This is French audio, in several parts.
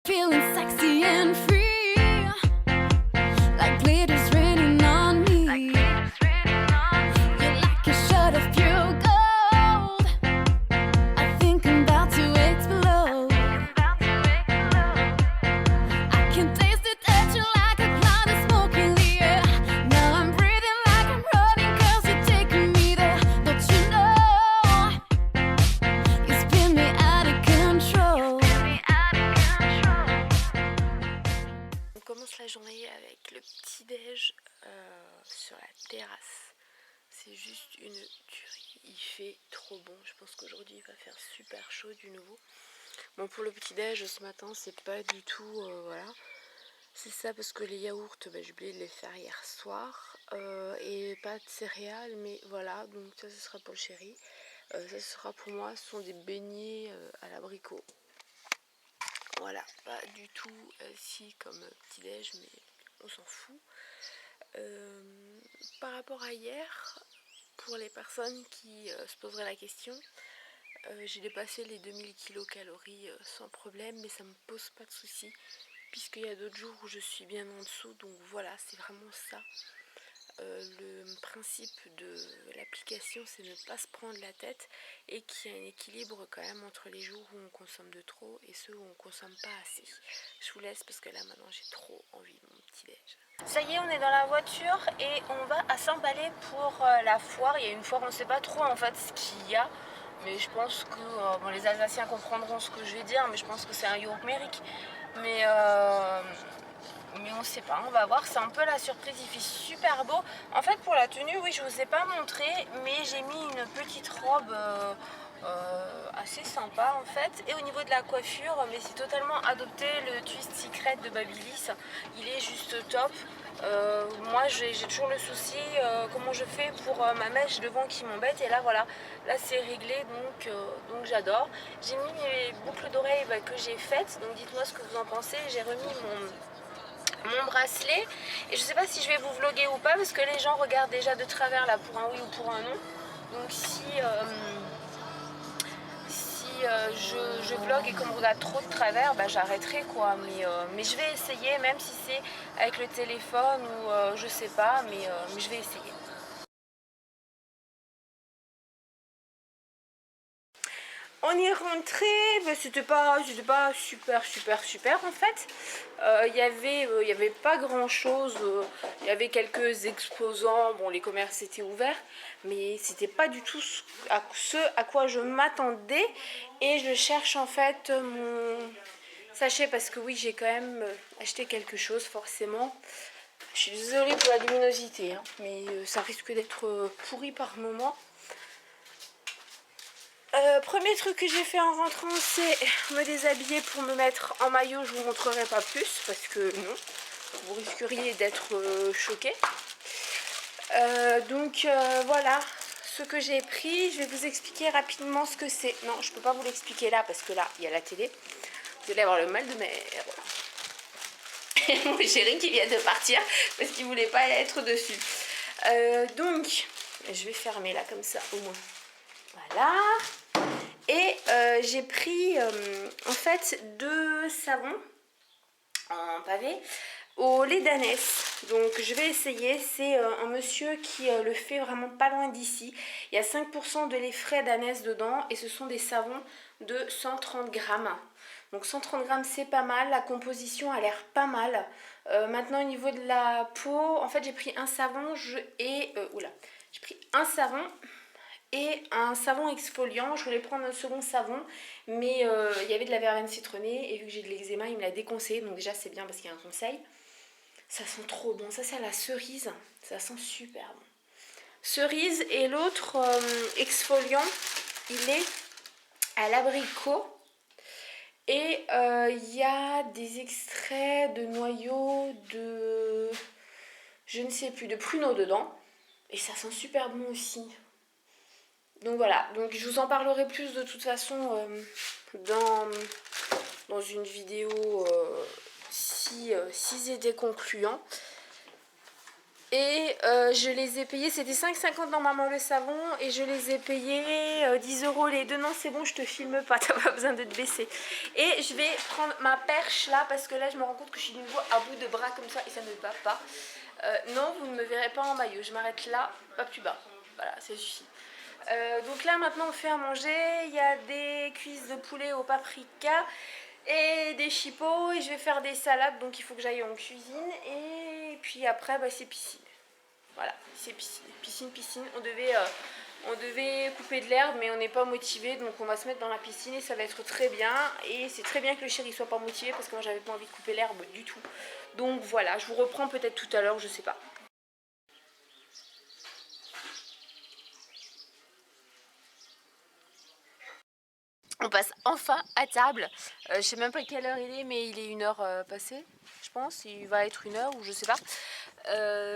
Feeling sexy and free, like glitters raining on me. You're like a shot of pure gold. I think I'm about to explode. I can taste the tension like a cloud of smoke in the air. Now I'm breathing like I'm running 'cause you're taking me there. Don't you know? You spin me out of control. On commence la journée avec le petit-déj sur la terrasse. C'est juste une tuerie. Il fait trop bon. Je pense qu'aujourd'hui il va faire super chaud du nouveau. Bon, pour le petit-déj ce matin, c'est pas du tout. Voilà. C'est ça parce que les yaourts, j'ai oublié de les faire hier soir. Et pas de céréales, mais voilà. Donc ça, ce sera pour le chéri. Ça, ce sera pour moi. Ce sont des beignets à l'abricot. Voilà, pas du tout si comme petit-déj, mais on s'en fout. Par rapport à hier, pour les personnes qui se poseraient la question, j'ai dépassé les 2000 kilocalories sans problème, mais ça me pose pas de soucis, puisqu'il y a d'autres jours où je suis bien en dessous, donc voilà, c'est vraiment ça. Le principe de l'application, c'est ne pas se prendre la tête et qu'il y a un équilibre quand même entre les jours où on consomme de trop et ceux où on consomme pas assez. Je vous laisse parce que là maintenant j'ai trop envie de mon petit déj. Ça y est, on est dans la voiture et on va à Saint-Palais pour la foire. Il y a une foire, on ne sait pas trop en fait ce qu'il y a, mais je pense que bon, les Alsaciens comprendront ce que je vais dire, mais je pense que c'est un yaourt mérique. Mais on sait pas, on va voir, c'est un peu la surprise, il fait super beau. En fait pour la tenue, oui, je vous ai pas montré, mais j'ai mis une petite robe assez sympa en fait. Et au niveau de la coiffure, mais c'est totalement adopté, le twist secret de Babyliss, il est juste top. Moi j'ai toujours le souci comment je fais pour ma mèche devant qui m'embête, et là voilà, là c'est réglé, donc j'adore. J'ai mis mes boucles d'oreilles que j'ai faites, donc dites-moi ce que vous en pensez. J'ai remis mon bracelet et je sais pas si je vais vous vlogger ou pas parce que les gens regardent déjà de travers là pour un oui ou pour un non. Donc si je vlog et qu'on me regarde trop de travers, j'arrêterai quoi, mais je vais essayer, même si c'est avec le téléphone ou je sais pas, mais je vais essayer. On est rentré, c'était pas super en fait. Il y avait pas grand chose. Il y avait quelques exposants. Bon, les commerces étaient ouverts, mais c'était pas du tout ce à quoi je m'attendais. Et je cherche en fait mon sachet parce que oui, j'ai quand même acheté quelque chose forcément. Je suis désolée pour la luminosité, hein, mais ça risque d'être pourri par moment. Premier truc que j'ai fait en rentrant, c'est me déshabiller pour me mettre en maillot. Je vous montrerai pas plus parce que non, vous risqueriez d'être choqués. Voilà ce que j'ai pris. Je vais vous expliquer rapidement ce que c'est. Non, je peux pas vous l'expliquer là parce que là il y a la télé. Vous allez avoir le mal de mer. Mon chéri qui vient de partir parce qu'il voulait pas être dessus. Donc je vais fermer là comme ça au moins. Voilà. Et j'ai pris en fait 2 savons en pavé au lait d'ânesse. Donc je vais essayer. C'est un monsieur qui le fait vraiment pas loin d'ici. Il y a 5% de lait frais d'ânesse dedans et ce sont des savons de 130 grammes. Donc 130 grammes c'est pas mal. La composition a l'air pas mal. Maintenant au niveau de la peau, en fait j'ai pris un savon j'ai pris un savon et un savon exfoliant. Je voulais prendre un second savon, mais il y avait de la verveine citronnée et vu que j'ai de l'eczéma, il me l'a déconseillé. Donc déjà c'est bien parce qu'il y a un conseil. Ça sent trop bon, ça c'est à la cerise, ça sent super bon. Cerise, et l'autre exfoliant, il est à l'abricot. Et il y a des extraits de noyaux de, je ne sais plus, de pruneaux dedans. Et ça sent super bon aussi. Donc voilà, donc je vous en parlerai plus de toute façon dans une vidéo si c'était concluant. Et je les ai payés, c'était 5,50 normalement le savon, et je les ai payés 10 € les deux. Non, c'est bon, je te filme pas, t'as pas besoin de te baisser. Et je vais prendre ma perche là, parce que là je me rends compte que je suis de nouveau à bout de bras comme ça, et ça ne va pas. Non, vous ne me verrez pas en maillot, je m'arrête là, pas plus bas. Voilà, ça suffit. Donc là maintenant on fait à manger, il y a des cuisses de poulet au paprika et des chipots, et je vais faire des salades, donc il faut que j'aille en cuisine, et puis après bah, c'est piscine. Voilà, c'est piscine. On devait couper de l'herbe, mais on n'est pas motivé, donc on va se mettre dans la piscine et ça va être très bien. Et c'est très bien que le chéri soit pas motivé parce que moi j'avais pas envie de couper l'herbe du tout. Donc voilà, je vous reprends peut-être tout à l'heure, je sais pas. On passe enfin à table. Je sais même pas quelle heure il est, mais il est 1 heure passée, je pense. Il va être 1 heure ou je sais pas.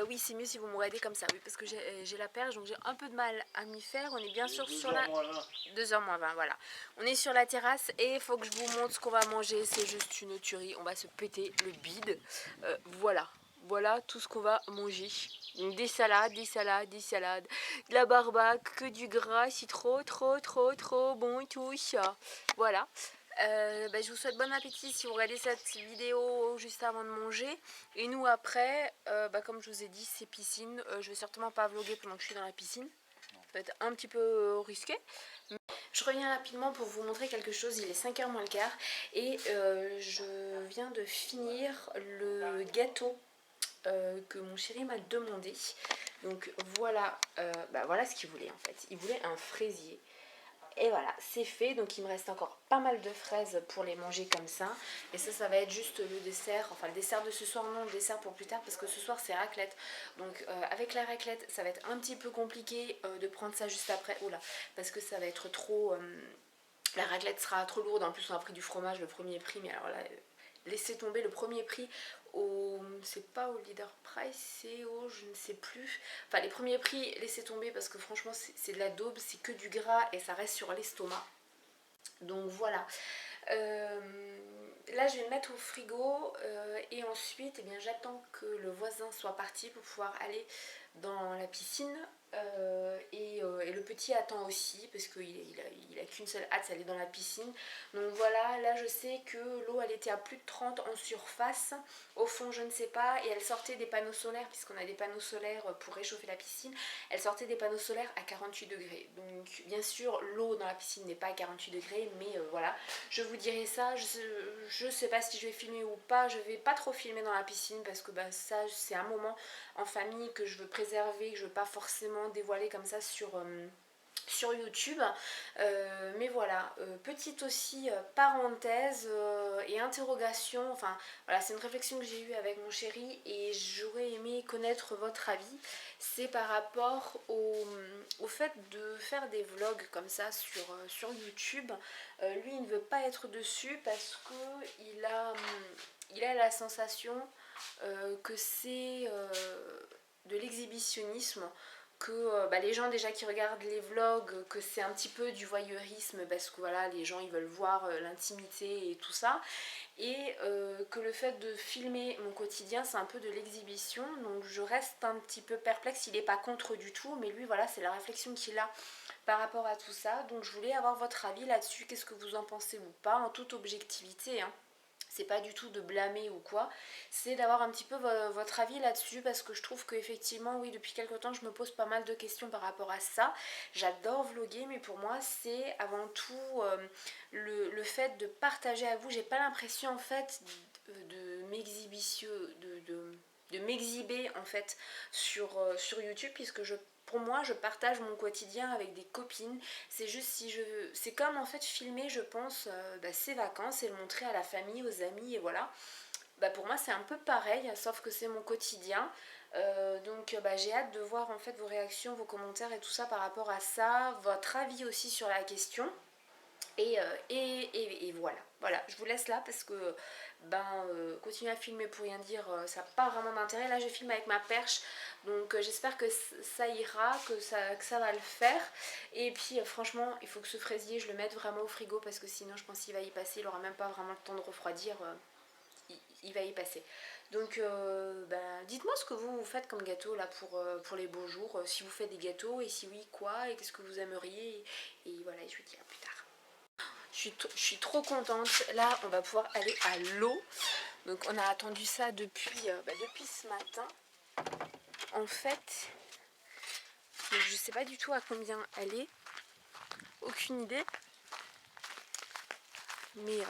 Oui, c'est mieux si vous me regardez comme ça, oui, parce que j'ai la perche, donc j'ai un peu de mal à m'y faire. On est bien sûr sur la 2h moins 20, voilà. On est sur la terrasse et il faut que je vous montre ce qu'on va manger. C'est juste une tuerie. On va se péter le bide. Voilà tout ce qu'on va manger. Donc des salades, de la barbaque, que du gras, c'est trop bon et tout. Voilà. Je vous souhaite bon appétit si vous regardez cette vidéo juste avant de manger. Et nous après, comme je vous ai dit, c'est piscine. Je vais certainement pas vlogger pendant que je suis dans la piscine. Ça va être un petit peu risqué. Je reviens rapidement pour vous montrer quelque chose. Il est 5h moins le quart. Et je viens de finir le gâteau que mon chéri m'a demandé. Donc voilà, voilà ce qu'il voulait en fait. Il voulait un fraisier. Et voilà, c'est fait. Donc il me reste encore pas mal de fraises pour les manger comme ça. Et ça va être juste le dessert. Enfin le dessert de ce soir, non, le dessert pour plus tard. Parce que ce soir c'est raclette. Donc avec la raclette, ça va être un petit peu compliqué de prendre ça juste après. Oula, parce que ça va être trop... la raclette sera trop lourde. En plus on a pris du fromage, le premier prix. Mais alors là, laissez tomber le premier prix. C'est pas au Leader Price, c'est au je ne sais plus. Enfin les premiers prix, laissez tomber parce que franchement c'est de la daube, c'est que du gras et ça reste sur l'estomac. Donc voilà. Là je vais le mettre au frigo et ensuite eh bien, j'attends que le voisin soit parti pour pouvoir aller dans la piscine. Et le petit attend aussi parce qu'il a qu'une seule hâte, c'est aller dans la piscine. Donc voilà, là je sais que l'eau elle était à plus de 30 en surface. Au fond je ne sais pas, et elle sortait des panneaux solaires, puisqu'on a des panneaux solaires pour réchauffer la piscine. Elle sortait des panneaux solaires à 48 degrés. Donc bien sûr l'eau dans la piscine n'est pas à 48 degrés, mais voilà, je vous dirai ça. Je sais pas si je vais filmer ou pas. Je vais pas trop filmer dans la piscine parce que ça c'est un moment en famille que je veux préserver, que je veux pas forcément dévoiler comme ça sur YouTube. Mais voilà, petite aussi parenthèse et interrogation, enfin voilà, c'est une réflexion que j'ai eue avec mon chéri et j'aurais aimé connaître votre avis. C'est par rapport au fait de faire des vlogs comme ça sur YouTube. Lui il ne veut pas être dessus parce que il a la sensation que c'est de l'exhibitionnisme, que les gens déjà qui regardent les vlogs, que c'est un petit peu du voyeurisme parce que voilà, les gens ils veulent voir l'intimité et tout ça, et que le fait de filmer mon quotidien c'est un peu de l'exhibition. Donc je reste un petit peu perplexe. Il n'est pas contre du tout, mais lui voilà, c'est la réflexion qu'il a par rapport à tout ça. Donc je voulais avoir votre avis là-dessus. Qu'est-ce que vous en pensez ou pas, en toute objectivité, hein. C'est pas du tout de blâmer ou quoi, c'est d'avoir un petit peu votre avis là-dessus, parce que je trouve qu'effectivement, oui, depuis quelque temps, je me pose pas mal de questions par rapport à ça. J'adore vlogger, mais pour moi, c'est avant tout le fait de partager à vous. J'ai pas l'impression, en fait, de m'exhiber, en fait, sur YouTube, puisque pour moi, je partage mon quotidien avec des copines. C'est juste c'est comme en fait filmer, je pense, ses vacances et le montrer à la famille, aux amis, et voilà. Pour moi, c'est un peu pareil, sauf que c'est mon quotidien. Donc j'ai hâte de voir en fait vos réactions, vos commentaires et tout ça par rapport à ça, votre avis aussi sur la question. Et voilà, je vous laisse là parce que continuer à filmer pour rien dire, ça n'a pas vraiment d'intérêt. Là je filme avec ma perche, donc j'espère que ça ira, que ça va le faire. Et puis franchement, il faut que ce fraisier je le mette vraiment au frigo parce que sinon je pense qu'il va y passer, il aura même pas vraiment le temps de refroidir. il va y passer. Donc dites-moi ce que vous faites comme gâteau là pour les beaux jours, si vous faites des gâteaux et si oui quoi et qu'est-ce que vous aimeriez et voilà, je vous dis à plus tard. Je suis trop contente, là on va pouvoir aller à l'eau. Donc on a attendu ça depuis ce matin. En fait, donc je sais pas du tout à combien elle est, aucune idée. Mais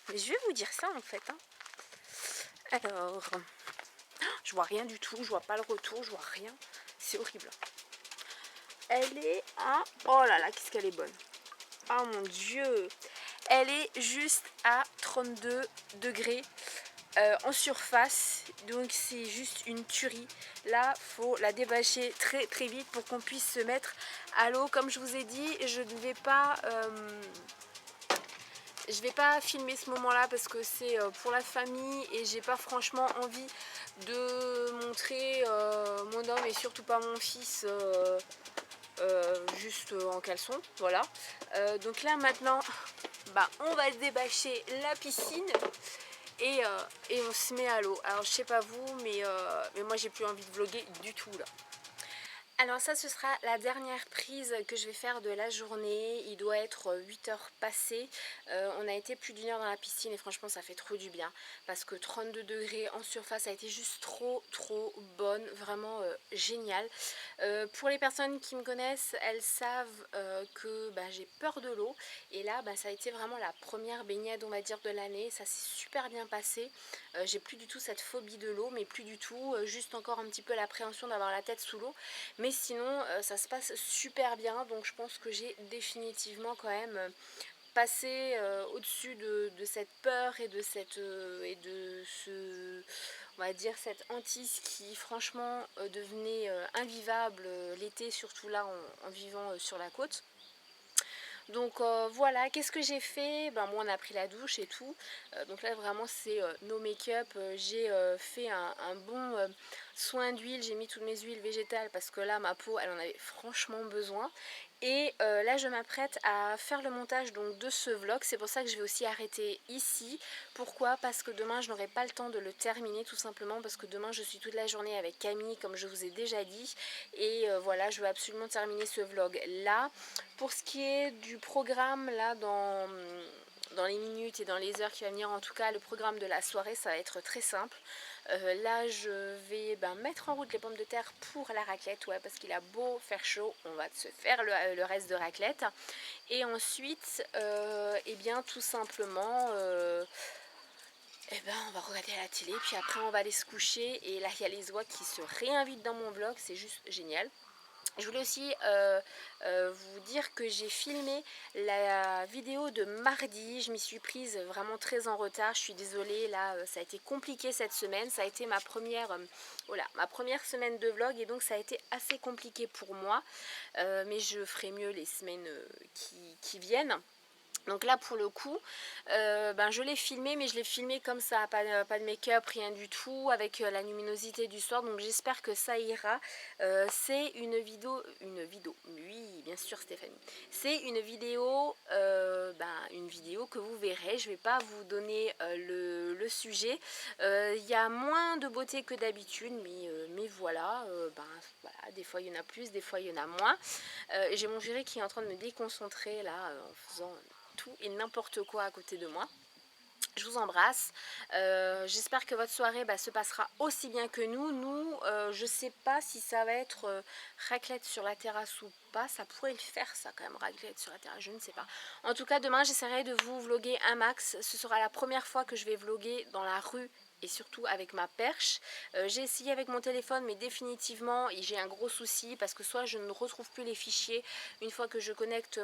je vais vous dire ça en fait. Hein. Alors, je vois rien du tout, je vois pas le retour, je vois rien. C'est horrible. Elle est à... Oh là là, qu'est-ce qu'elle est bonne. Oh mon dieu. Elle est juste à 32 degrés en surface. Donc c'est juste une tuerie. Là, faut la débâcher très très vite pour qu'on puisse se mettre à l'eau. Comme je vous ai dit, je ne vais pas... je vais pas filmer ce moment-là parce que c'est pour la famille et j'ai pas franchement envie de montrer mon homme et surtout pas mon fils juste en caleçon. Voilà. Donc là maintenant, on va débâcher la piscine et on se met à l'eau. Alors je sais pas vous, mais moi j'ai plus envie de vlogger du tout là. Alors ça ce sera la dernière prise que je vais faire de la journée. Il doit être 8 heures passées. On a été plus d'1 heure dans la piscine et franchement ça fait trop du bien. Parce que 32 degrés en surface, ça a été juste trop bonne. Vraiment génial. Pour les personnes qui me connaissent, elles savent que j'ai peur de l'eau. Et là ça a été vraiment la première baignade on va dire de l'année. Ça s'est super bien passé. J'ai plus du tout cette phobie de l'eau, mais plus du tout. Juste encore un petit peu l'appréhension d'avoir la tête sous l'eau. Mais sinon ça se passe super bien, donc je pense que j'ai définitivement quand même passé au-dessus de cette peur et de cette on va dire cette hantise qui franchement devenait invivable l'été, surtout là en vivant sur la côte. Donc voilà, qu'est-ce que j'ai fait? Moi on a pris la douche et tout. Donc là vraiment c'est no make-up. J'ai fait un bon soin d'huile. J'ai mis toutes mes huiles végétales parce que là ma peau elle en avait franchement besoin. Et là je m'apprête à faire le montage donc de ce vlog. C'est pour ça que je vais aussi arrêter ici. Pourquoi? Parce que demain je n'aurai pas le temps de le terminer, tout simplement parce que demain je suis toute la journée avec Camille comme je vous ai déjà dit. Et voilà, je veux absolument terminer ce vlog là. Pour ce qui est du programme là dans les minutes et dans les heures qui vont venir, en tout cas le programme de la soirée ça va être très simple. Là je vais mettre en route les pommes de terre pour la raclette, ouais, parce qu'il a beau faire chaud, on va se faire le reste de raclette. Et ensuite tout simplement on va regarder la télé, puis après on va aller se coucher. Et là il y a les oies qui se réinvitent dans mon vlog, c'est juste génial. Je voulais aussi vous dire que j'ai filmé la vidéo de mardi. Je m'y suis prise vraiment très en retard. Je suis désolée, là ça a été compliqué cette semaine. Ça a été ma première semaine de vlog et donc ça a été assez compliqué pour moi. Mais je ferai mieux les semaines qui viennent. Donc là pour le coup je l'ai filmé, mais je l'ai filmé comme ça, pas de make-up, rien du tout, avec la luminosité du soir. Donc j'espère que ça ira. C'est une vidéo, oui bien sûr Stéphanie, c'est une vidéo que vous verrez. Je vais pas vous donner le sujet. Il y a moins de beauté que d'habitude, mais voilà, des fois il y en a plus, des fois il y en a moins. J'ai mon chéri qui est en train de me déconcentrer là en faisant tout et n'importe quoi à côté de moi. Je vous embrasse. J'espère que votre soirée se passera aussi bien que nous. Je sais pas si ça va être raclette sur la terrasse ou pas. Ça pourrait le faire ça quand même, raclette sur la terrasse, je ne sais pas. En tout cas demain j'essaierai de vous vloguer un max. Ce sera la première fois que je vais vloguer dans la rue et surtout avec ma perche. J'ai essayé avec mon téléphone, mais définitivement j'ai un gros souci parce que soit je ne retrouve plus les fichiers une fois que je connecte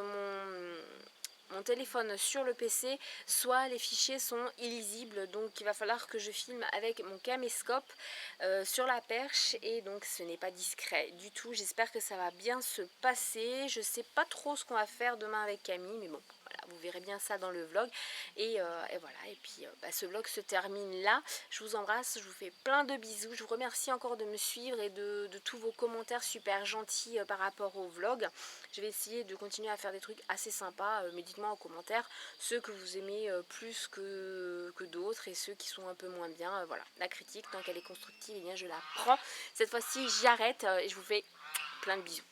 mon téléphone sur le PC, soit les fichiers sont illisibles. Donc il va falloir que je filme avec mon caméscope sur la perche et donc ce n'est pas discret du tout. J'espère que ça va bien se passer. Je sais pas trop ce qu'on va faire demain avec Camille, mais bon, voilà, vous verrez bien ça dans le vlog. Et voilà, et puis ce vlog se termine là. Je vous embrasse, je vous fais plein de bisous. Je vous remercie encore de me suivre et de tous vos commentaires super gentils par rapport au vlog. Je vais essayer de continuer à faire des trucs assez sympas, mais dites-moi en commentaire ceux que vous aimez plus que d'autres et ceux qui sont un peu moins bien. Voilà, la critique, tant qu'elle est constructive, eh bien je la prends. Cette fois-ci, j'arrête et je vous fais plein de bisous.